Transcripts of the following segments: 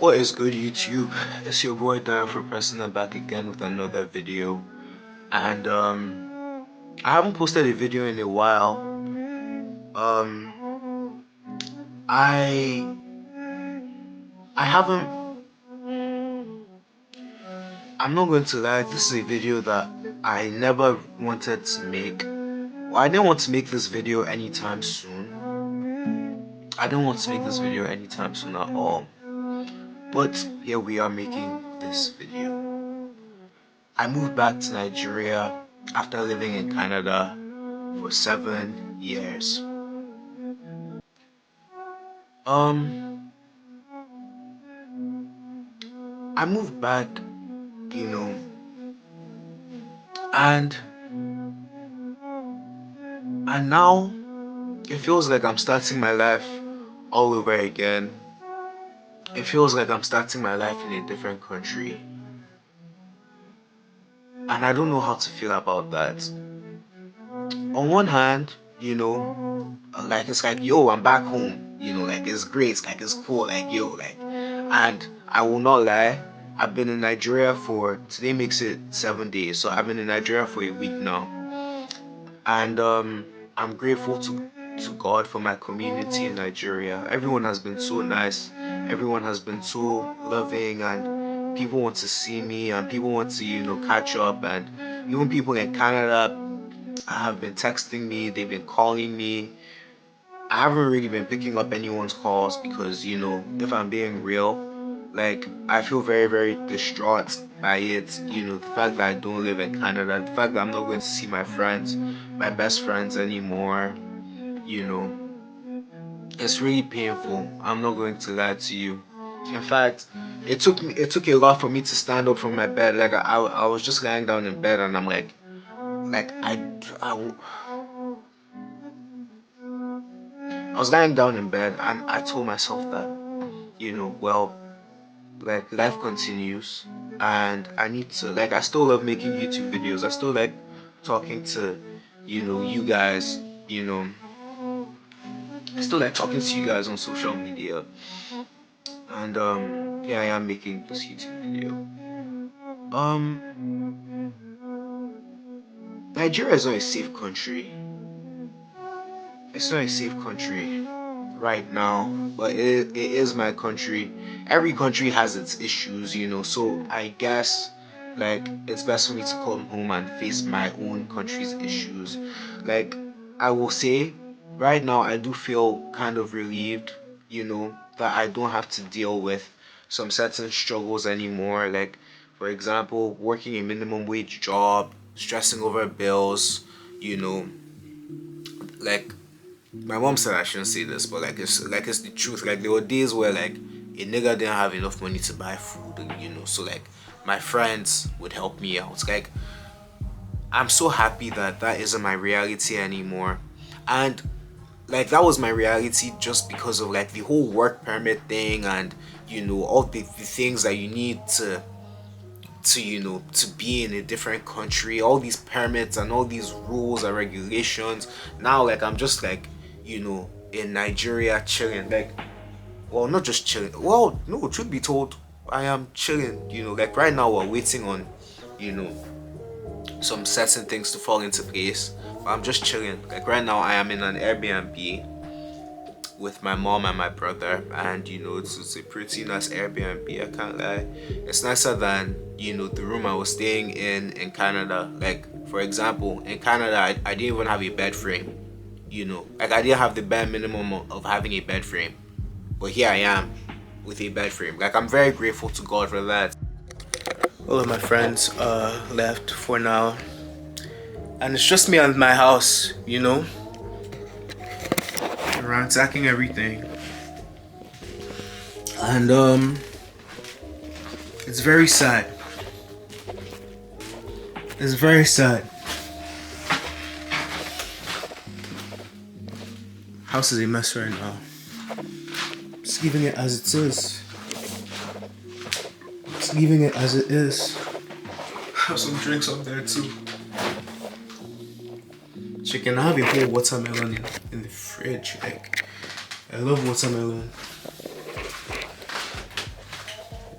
What is good, YouTube? It's your boy Darren for President back again with another video. And I haven't posted a video in a while. I haven't. I'm not going to lie. This is a video that I never wanted to make. Well, I didn't want to make this video anytime soon. I didn't want to make this video anytime soon at all. But here we are making this video. I moved back to Nigeria after living in Canada for 7 years. I moved back, you know, and now it feels like I'm starting my life all over again. It feels like I'm starting my life in a different country. And I don't know how to feel about that. On one hand, like it's like, yo, I'm back home. Like it's great, like it's cool, like yo, like. And I will not lie, I've been in Nigeria for, today makes it 7 days, so I've been in Nigeria for a week now. And I'm grateful to God for my community in Nigeria. Everyone has been so nice. Everyone has been so loving, and people want to see me, and people want to, catch up. And even people in Canada have been texting me, they've been calling me. I haven't really been picking up anyone's calls because, if I'm being real, like, I feel very, very distraught by it. The fact that I don't live in Canada, the fact that I'm not going to see my friends, my best friends anymore, it's really painful. I'm not going to lie to you. In fact, it took a lot for me to stand up from my bed. Like, I was just lying down in bed and I'm like I was lying down in bed and I told myself that, well, like, life continues and I need to, like, I still love making YouTube videos. I still like talking to, you guys, I still like talking to you guys on social media. And here I am making this YouTube video. Nigeria is not a safe country. It's not a safe country right now, but it is my country. Every country has its issues, so I guess, like, it's best for me to come home and face my own country's issues. Like, I will say, right now I do feel kind of relieved, that I don't have to deal with some certain struggles anymore. Like, for example, working a minimum wage job, stressing over bills, like, my mom said I shouldn't say this, but it's the truth. Like, there were days where, like, a nigga didn't have enough money to buy food, so, like, my friends would help me out. Like, I'm so happy that that isn't my reality anymore. And, like, that was my reality just because of, like, the whole work permit thing, and all the things that you need to be in a different country, all these permits and all these rules and regulations. Now, like, I'm just, like, in Nigeria chilling. Like, well, not just chilling, well, no, truth be told, I am chilling. Like, right now we're waiting on some certain things to fall into place, but I'm just chilling. Like, right now I am in an Airbnb with my mom and my brother, and it's a pretty nice Airbnb, I can't lie. It's nicer than the room I was staying in Canada. Like, for example, in Canada I didn't even have a bed frame. Like, I didn't have the bare minimum of having a bed frame, but here I am with a bed frame. Like, I'm very grateful to God for that. All of my friends left for now, and it's just me and my house, ransacking everything. And it's very sad. It's very sad. House is a mess right now. Just leaving it as it is. Just leaving it as it is. Have some drinks up there too. Chicken, I have a whole watermelon in the fridge. Like, I love watermelon.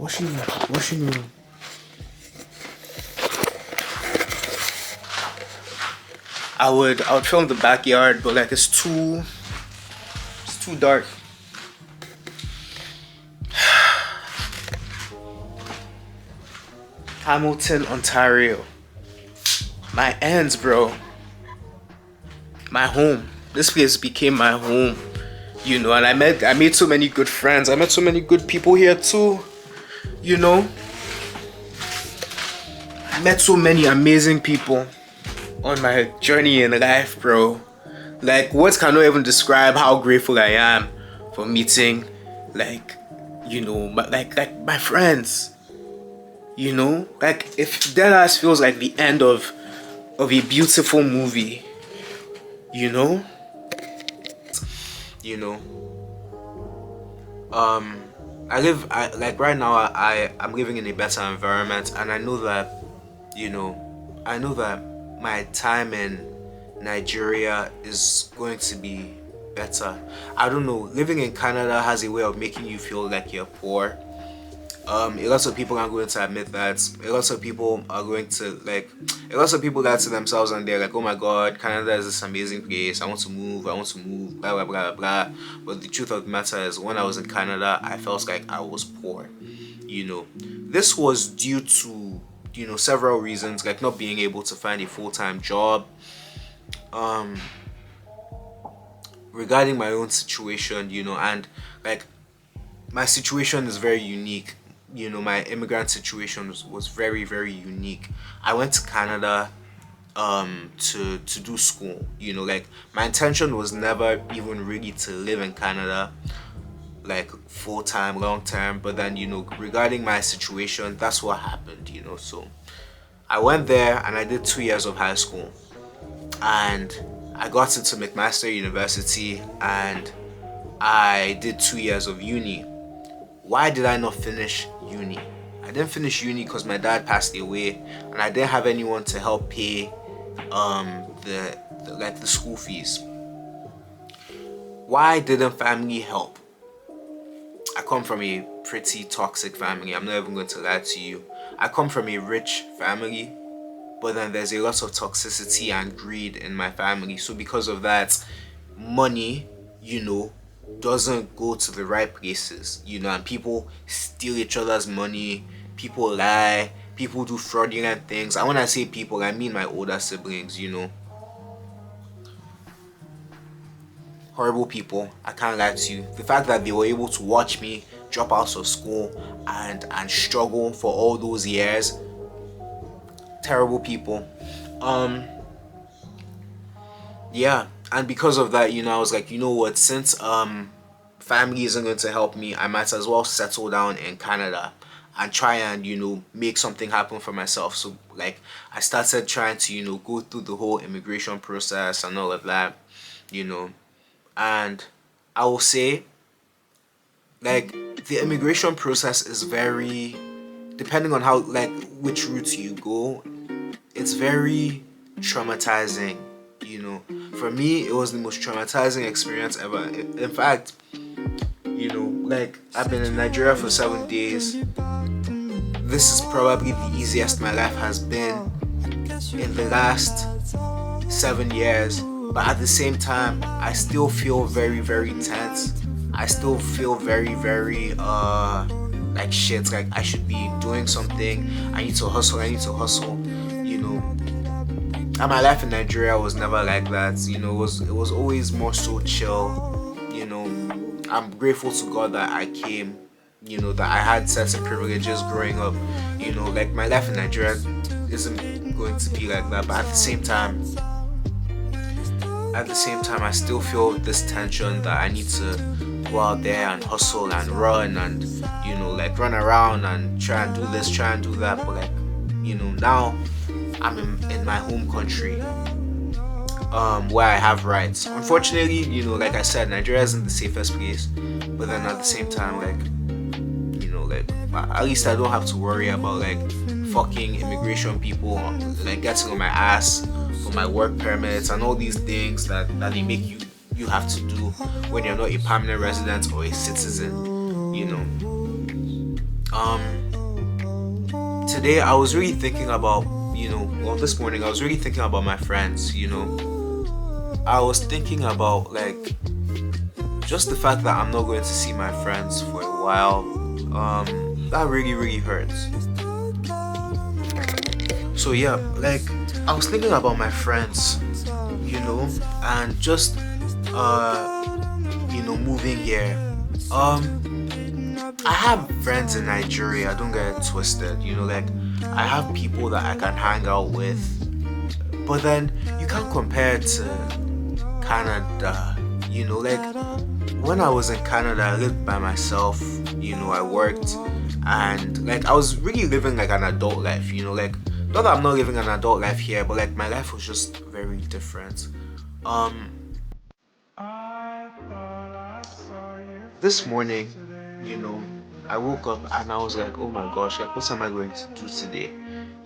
washing room. I would film the backyard, but like it's too dark. Hamilton, Ontario. My ends, bro. My home. This place became my home. You know, and I made so many good friends. I met so many good people here too. You know. I met so many amazing people on my journey in life, bro. Like, words cannot even describe how grateful I am for meeting, like, you know, like my friends. You know, like if Deadass feels like the end of a beautiful movie, you know. You know. I like right now I'm living in a better environment, and I know that, you know, I know that my time in Nigeria is going to be better. I don't know, living in Canada has a way of making you feel like you're poor. A lot of people are going to admit that. A lot of people are going to a lot of people that to themselves and they're like, oh my god, Canada is this amazing place, I want to move, blah blah blah blah. But the truth of the matter is, when I was in Canada, I felt like I was poor. You know, this was due to, you know, several reasons, like not being able to find a full-time job, regarding my own situation, you know, and like my situation is very unique. You know, my immigrant situation was very, very unique. I went to Canada to do school. You know, like my intention was never even really to live in Canada like full time, long term. But then, you know, regarding my situation, that's what happened, you know. So I went there and I did 2 years of high school, and I got into McMaster University, and I did 2 years of uni. Why did I not finish uni? I didn't finish uni because my dad passed away, and I didn't have anyone to help pay the school fees. Why didn't family help? I come from a pretty toxic family. I'm not even going to lie to you. I come from a rich family, but then there's a lot of toxicity and greed in my family. So because of that, money, you know, doesn't go to the right places, you know, and people steal each other's money, people lie, people do fraudulent things. And when I say people, I mean my older siblings, you know. Horrible people, I can't lie to you. The fact that they were able to watch me drop out of school and struggle for all those years, terrible people. Yeah, and because of that, you know, I was like, you know what, since family isn't going to help me, I might as well settle down in Canada and try and, you know, make something happen for myself. So like I started trying to, you know, go through the whole immigration process and all of that, you know. And I will say, like, the immigration process is very, depending on how, like, which route you go, it's very traumatizing, you know. For me, it was the most traumatizing experience ever. In fact, you know, like, I've been in Nigeria for 7 days. This is probably the easiest my life has been in the last 7 years. But at the same time, I still feel very, very tense. I still feel very, very like shit. Like I should be doing something. I need to hustle. You know. And my life in Nigeria was never like that. You know, it was always more so chill. You know, I'm grateful to God that I came. You know, that I had certain privileges growing up. You know, like my life in Nigeria isn't going to be like that. But at the same time, I still feel this tension that I need to go out there and hustle and run and, you know, like run around and try and do this, try and do that. But like, you know, now I'm in my home country, where I have rights. Unfortunately, you know, like I said, Nigeria isn't the safest place. But then at the same time, like, you know, like at least I don't have to worry about like fucking immigration people like getting on my ass for my work permits and all these things that they make you have to do when you're not a permanent resident or a citizen, you know. Today I was really thinking about, well, this morning I was really thinking about my friends. I was thinking about like just the fact that I'm not going to see my friends for a while. That really really hurts. So yeah, like I was thinking about my friends, and just moving here. I have friends in Nigeria, don't get it twisted, like I have people that I can hang out with, but then you can't compare it to Canada, like when I was in Canada, I lived by myself, I worked, and like I was really living like an adult life, like not that I'm not living an adult life here, but like my life was just very different. Um, this morning, you know, I woke up and I was like, oh my gosh, like what am I going to do today?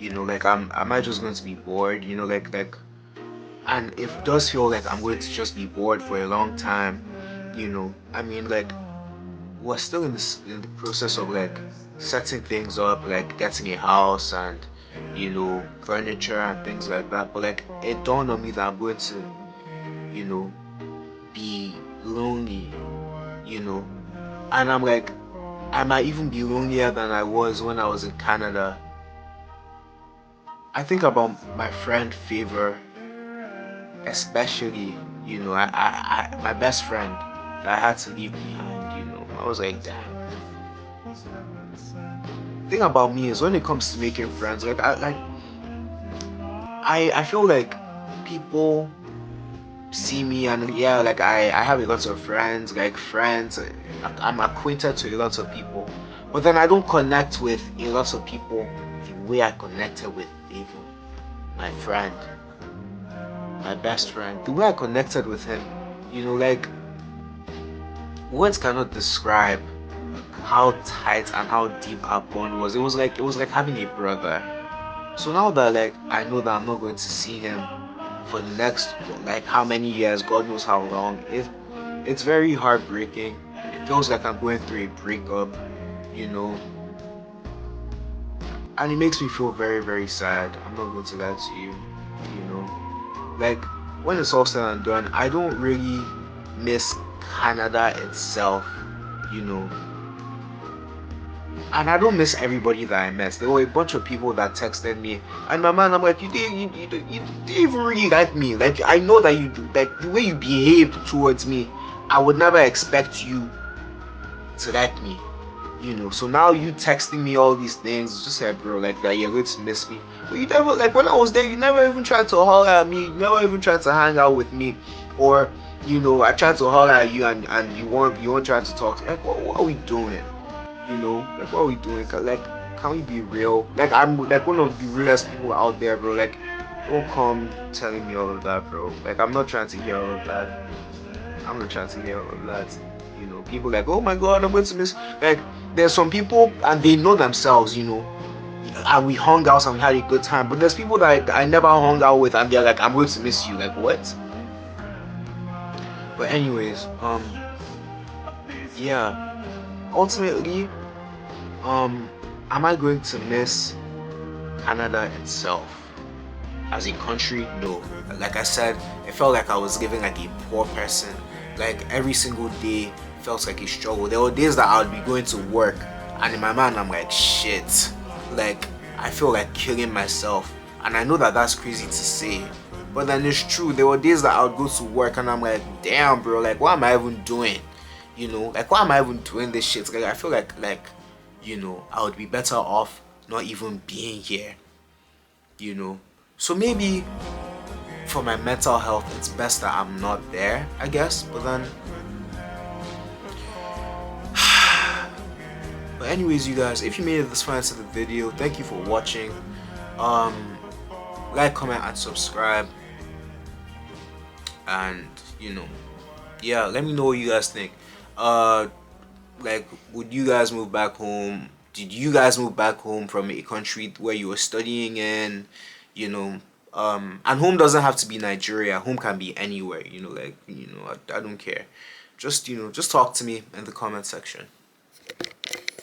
Like am I just going to be bored? And it does feel like I'm going to just be bored for a long time. I mean, like we're still in the process of like setting things up, like getting a house and furniture and things like that. But like it dawned on me that I'm going to, you know, be lonely, you know, and I'm like, I might even be lonelier than I was when I was in Canada. I think about my friend Favor, especially, my best friend that I had to leave behind, I was like, damn. Thing about me is when it comes to making friends, like I feel like people see me and yeah, like I have a lot of friends, like friends. I'm acquainted to a lot of people, but then I don't connect with a lot of people the way I connected with Favor, my friend, my best friend. The way I connected with him, like words cannot describe how tight and how deep our bond was. It was like having a brother. So now that like I know that I'm not going to see him for the next like how many years, God knows how long, it's very heartbreaking. It feels like I'm going through a breakup, you know, and it makes me feel very, very sad. I'm not going to lie to you, you know. Like when it's all said and done, I don't really miss Canada itself, you know. And I don't miss everybody that I met. There were a bunch of people that texted me, and my man, I'm like, you didn't even really like me. Like I know that you do. Like the way you behaved towards me, I would never expect you to like me. So now you texting me all these things, just like bro, like that you're going to miss me. But you never like when I was there, you never even tried to holler at me. You never even tried to hang out with me, or I tried to holler at you and you won't try to talk. Like what are we doing? Like what are we doing? Like, can we be real? Like I'm like one of the realest people out there, bro. Like don't come telling me all of that, bro. Like I'm not trying to hear all of that. I'm not trying to hear all of that. People like, oh my god, I'm going to miss. Like there's some people and they know themselves, and we hung out and we had a good time. But there's people that I never hung out with and they're like, I'm going to miss you. Like what? But anyways, yeah. Ultimately, um, am I going to miss Canada itself as a country? No. Like I said, it felt like I was living like a poor person. Like every single day felt like a struggle. There were days that I would be going to work and in my mind I'm like shit. Like I feel like killing myself. And I know that that's crazy to say. But then it's true. There were days that I would go to work and I'm like, damn bro, like what am I even doing? Like why am I even doing this shit? Like I feel like I would be better off not even being here, So maybe for my mental health, it's best that I'm not there, I guess. But then, but anyways, you guys, if you made it this far into the video, thank you for watching. Like, comment, and subscribe, and yeah, let me know what you guys think. Like, would you guys move back home? Did you guys move back home from a country where you were studying in? And home doesn't have to be Nigeria. Home can be anywhere. Like I don't care. Just just talk to me in the comment section.